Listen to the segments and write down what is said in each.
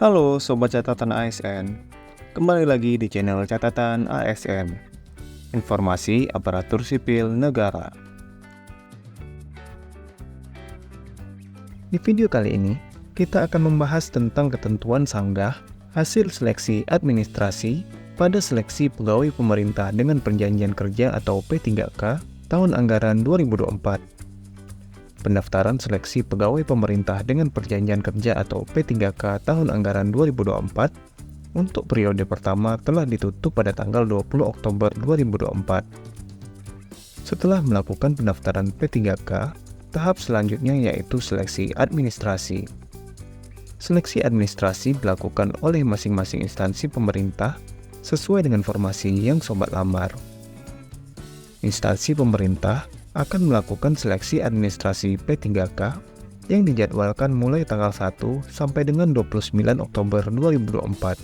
Halo Sobat Catatan ASN, kembali lagi di channel Catatan ASN, Informasi Aparatur Sipil Negara. Di video kali ini, kita akan membahas tentang ketentuan sanggah hasil seleksi administrasi pada seleksi pegawai pemerintah dengan perjanjian kerja atau P3K tahun anggaran 2024. Pendaftaran seleksi pegawai pemerintah dengan perjanjian kerja atau P3K tahun anggaran 2024 untuk periode pertama telah ditutup pada tanggal 20 Oktober 2024. Setelah melakukan pendaftaran P3K, tahap selanjutnya yaitu seleksi administrasi. Seleksi administrasi dilakukan oleh masing-masing instansi pemerintah sesuai dengan formasi yang sobat lamar. Instansi pemerintah akan melakukan seleksi administrasi P3K yang dijadwalkan mulai tanggal 1 sampai dengan 29 Oktober 2024.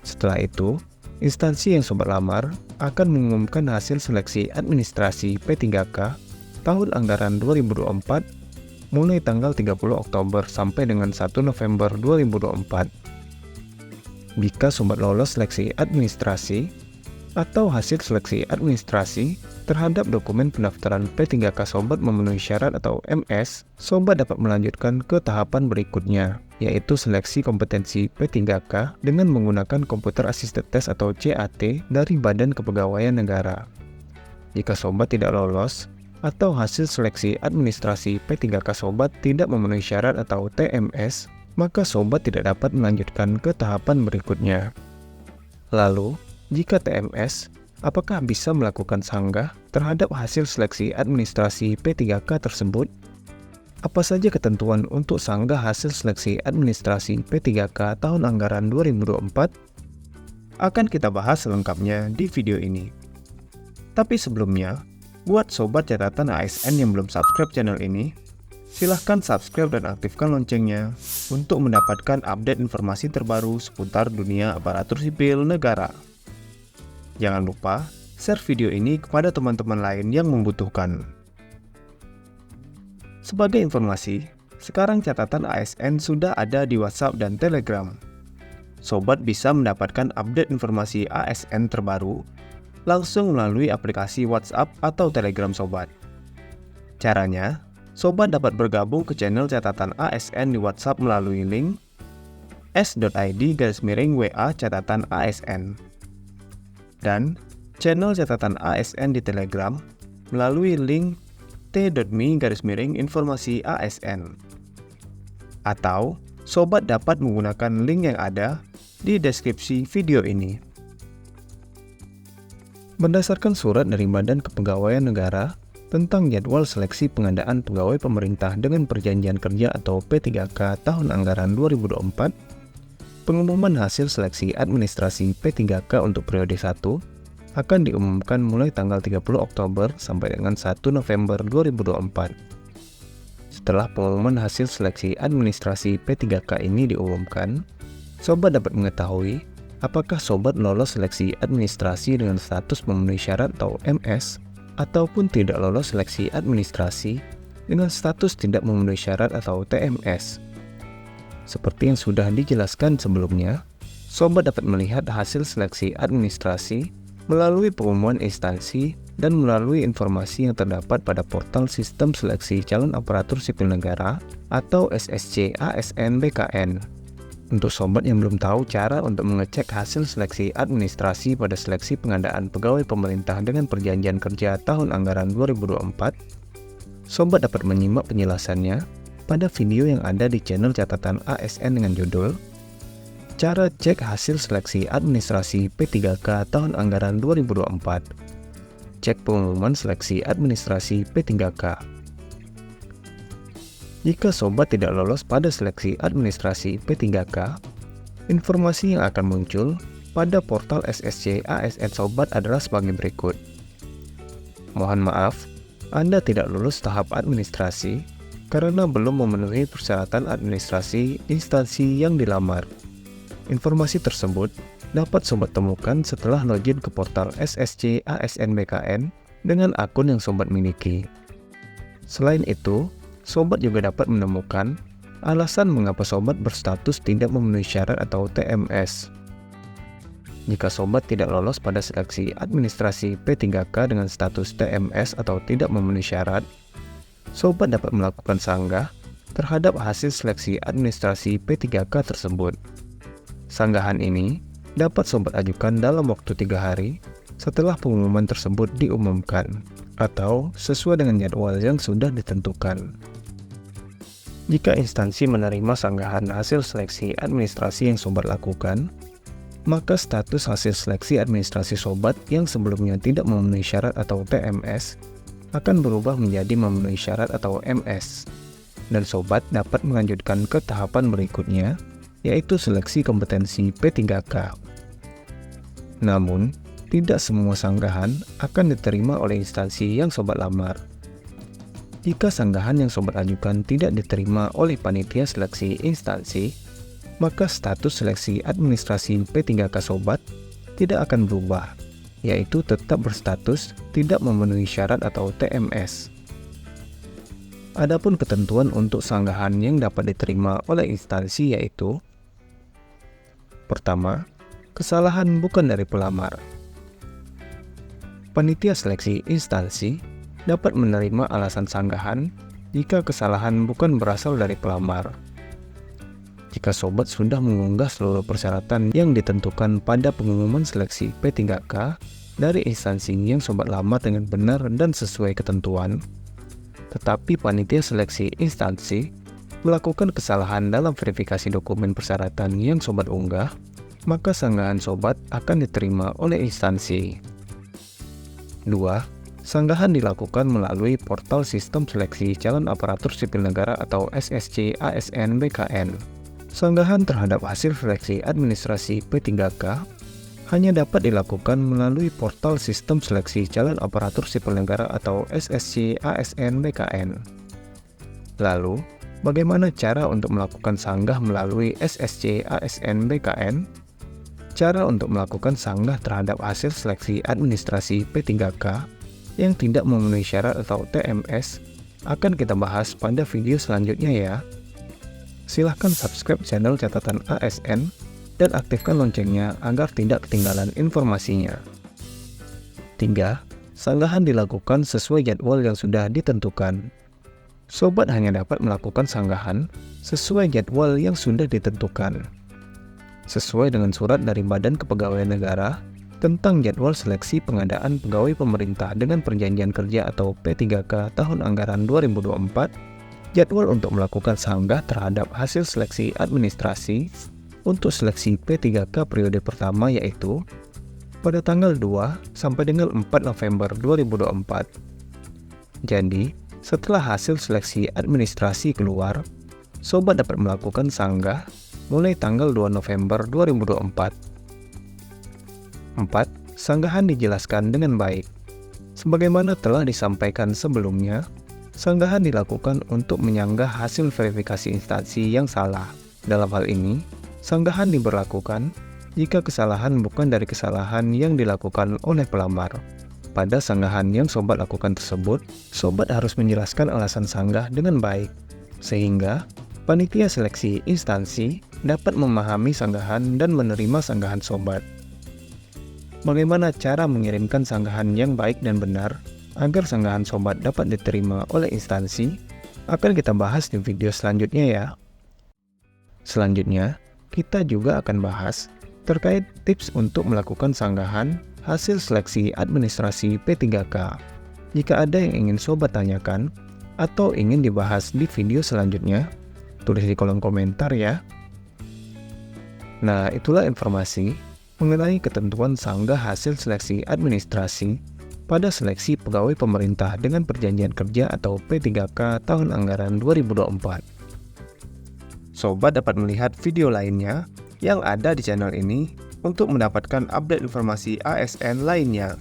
Setelah itu, instansi yang sobat lamar akan mengumumkan hasil seleksi administrasi P3K tahun anggaran 2024 mulai tanggal 30 Oktober sampai dengan 1 November 2024. Jika sobat lolos seleksi administrasi atau hasil seleksi administrasi terhadap dokumen pendaftaran P3K sobat memenuhi syarat atau MS, sobat dapat melanjutkan ke tahapan berikutnya, yaitu seleksi kompetensi P3K dengan menggunakan Computer Assisted Test atau CAT dari Badan Kepegawaian Negara. Jika sobat tidak lolos, atau hasil seleksi administrasi P3K sobat tidak memenuhi syarat atau TMS, maka sobat tidak dapat melanjutkan ke tahapan berikutnya. Lalu, jika TMS, apakah bisa melakukan sanggah terhadap hasil seleksi administrasi P3K tersebut? Apa saja ketentuan untuk sanggah hasil seleksi administrasi P3K tahun anggaran 2024? Akan kita bahas selengkapnya di video ini. Tapi sebelumnya, buat sobat catatan ASN yang belum subscribe channel ini, silahkan subscribe dan aktifkan loncengnya untuk mendapatkan update informasi terbaru seputar dunia aparatur sipil negara. Jangan lupa share video ini kepada teman-teman lain yang membutuhkan. Sebagai informasi, sekarang catatan ASN sudah ada di WhatsApp dan Telegram. Sobat bisa mendapatkan update informasi ASN terbaru langsung melalui aplikasi WhatsApp atau Telegram sobat. Caranya, sobat dapat bergabung ke channel catatan ASN di WhatsApp melalui link s.id/WA catatan ASN. Dan channel catatan ASN di Telegram melalui link t.me/informasi ASN. Atau, sobat dapat menggunakan link yang ada di deskripsi video ini. Berdasarkan surat dari Badan Kepegawaian Negara tentang jadwal seleksi pengadaan pegawai pemerintah dengan perjanjian kerja atau P3K tahun anggaran 2024, pengumuman hasil seleksi administrasi P3K untuk periode 1 akan diumumkan mulai tanggal 30 Oktober sampai dengan 1 November 2024. Setelah pengumuman hasil seleksi administrasi P3K ini diumumkan, sobat dapat mengetahui apakah sobat lolos seleksi administrasi dengan status memenuhi syarat atau MS ataupun tidak lolos seleksi administrasi dengan status tidak memenuhi syarat atau TMS. Seperti yang sudah dijelaskan sebelumnya, sobat dapat melihat hasil seleksi administrasi melalui pengumuman instansi dan melalui informasi yang terdapat pada portal Sistem Seleksi Calon Aparatur Sipil Negara atau SSC ASN BKN. Untuk sobat yang belum tahu cara untuk mengecek hasil seleksi administrasi pada seleksi pengadaan pegawai pemerintah dengan perjanjian kerja tahun anggaran 2024, sobat dapat menyimak penjelasannya pada video yang ada di channel catatan ASN dengan judul Cara Cek Hasil Seleksi Administrasi P3K Tahun Anggaran 2024. Cek pengumuman seleksi administrasi P3K. Jika sobat tidak lolos pada seleksi administrasi P3K, informasi yang akan muncul pada portal SSC ASN sobat adalah sebagai berikut. Mohon maaf, Anda tidak lulus tahap administrasi karena belum memenuhi persyaratan administrasi instansi yang dilamar. Informasi tersebut dapat sobat temukan setelah login ke portal SSC ASN BKN dengan akun yang sobat miliki. Selain itu, sobat juga dapat menemukan Alasan mengapa sobat berstatus tidak memenuhi syarat atau TMS. Jika sobat tidak lolos pada seleksi administrasi P3K dengan status TMS atau tidak memenuhi syarat, sobat dapat melakukan sanggah terhadap hasil seleksi administrasi P3K tersebut. Sanggahan ini dapat sobat ajukan dalam waktu 3 hari setelah pengumuman tersebut diumumkan, atau sesuai dengan jadwal yang sudah ditentukan. Jika instansi menerima sanggahan hasil seleksi administrasi yang sobat lakukan, maka status hasil seleksi administrasi sobat yang sebelumnya tidak memenuhi syarat atau TMS akan berubah menjadi memenuhi syarat atau MS, dan sobat dapat melanjutkan ke tahapan berikutnya, yaitu seleksi kompetensi P3K. Namun, tidak semua sanggahan akan diterima oleh instansi yang sobat lamar. Jika sanggahan yang sobat ajukan tidak diterima oleh panitia seleksi instansi, maka status seleksi administrasi P3K sobat tidak akan berubah, yaitu tetap berstatus tidak memenuhi syarat atau TMS. Adapun ketentuan untuk sanggahan yang dapat diterima oleh instansi yaitu: pertama, kesalahan bukan dari pelamar. Panitia seleksi instansi dapat menerima alasan sanggahan jika kesalahan bukan berasal dari pelamar. Jika sobat sudah mengunggah seluruh persyaratan yang ditentukan pada pengumuman seleksi P3K dari instansi yang sobat lamar dengan benar dan sesuai ketentuan, tetapi panitia seleksi instansi melakukan kesalahan dalam verifikasi dokumen persyaratan yang sobat unggah, maka sanggahan sobat akan diterima oleh instansi. 2. Sanggahan dilakukan melalui portal Sistem Seleksi Calon Aparatur Sipil Negara atau SSC ASN BKN. Sanggahan terhadap hasil seleksi administrasi P3K hanya dapat dilakukan melalui portal Sistem Seleksi Calon Aparatur Sipil Negara atau SSC ASN BKN. Lalu, bagaimana cara untuk melakukan sanggah melalui SSC ASN BKN? Cara untuk melakukan sanggah terhadap hasil seleksi administrasi P3K yang tidak memenuhi syarat atau TMS akan kita bahas pada video selanjutnya ya. Silahkan subscribe channel catatan ASN dan aktifkan loncengnya agar tidak ketinggalan informasinya. 3. Sanggahan dilakukan sesuai jadwal yang sudah ditentukan. Sobat hanya dapat melakukan sanggahan sesuai jadwal yang sudah ditentukan, sesuai dengan surat dari Badan Kepegawaian Negara tentang jadwal seleksi pengadaan pegawai pemerintah dengan perjanjian kerja atau P3K tahun anggaran 2024. Jadwal untuk melakukan sanggah terhadap hasil seleksi administrasi untuk seleksi P3K periode pertama yaitu pada tanggal 2 sampai dengan 4 November 2024. Jadi, setelah hasil seleksi administrasi keluar, sobat dapat melakukan sanggah mulai tanggal 2 November 2024. 4. Sanggahan dijelaskan dengan baik. Sebagaimana telah disampaikan sebelumnya, sanggahan dilakukan untuk menyanggah hasil verifikasi instansi yang salah. Dalam hal ini, sanggahan diberlakukan jika kesalahan bukan dari kesalahan yang dilakukan oleh pelamar. Pada sanggahan yang sobat lakukan tersebut, sobat harus menjelaskan alasan sanggah dengan baik, sehingga panitia seleksi instansi dapat memahami sanggahan dan menerima sanggahan sobat. Bagaimana cara mengirimkan sanggahan yang baik dan benar agar sanggahan sobat dapat diterima oleh instansi akan kita bahas di video selanjutnya ya. Selanjutnya, kita juga akan bahas terkait tips untuk melakukan sanggahan hasil seleksi administrasi P3K. Jika ada yang ingin sobat tanyakan atau ingin dibahas di video selanjutnya, tulis di kolom komentar ya. Nah, itulah informasi mengenai ketentuan sanggah hasil seleksi administrasi pada seleksi pegawai pemerintah dengan perjanjian kerja atau P3K tahun anggaran 2024. Sobat dapat melihat video lainnya yang ada di channel ini untuk mendapatkan update informasi ASN lainnya.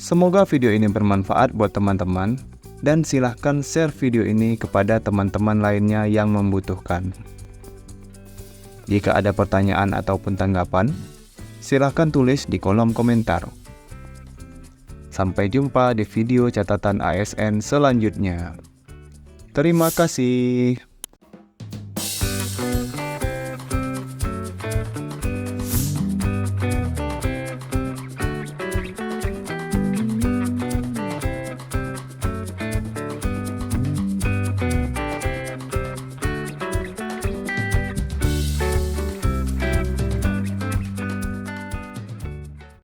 Semoga video ini bermanfaat buat teman-teman dan silahkan share video ini kepada teman-teman lainnya yang membutuhkan. Jika ada pertanyaan ataupun tanggapan, silahkan tulis di kolom komentar. Sampai jumpa di video catatan ASN selanjutnya. Terima kasih.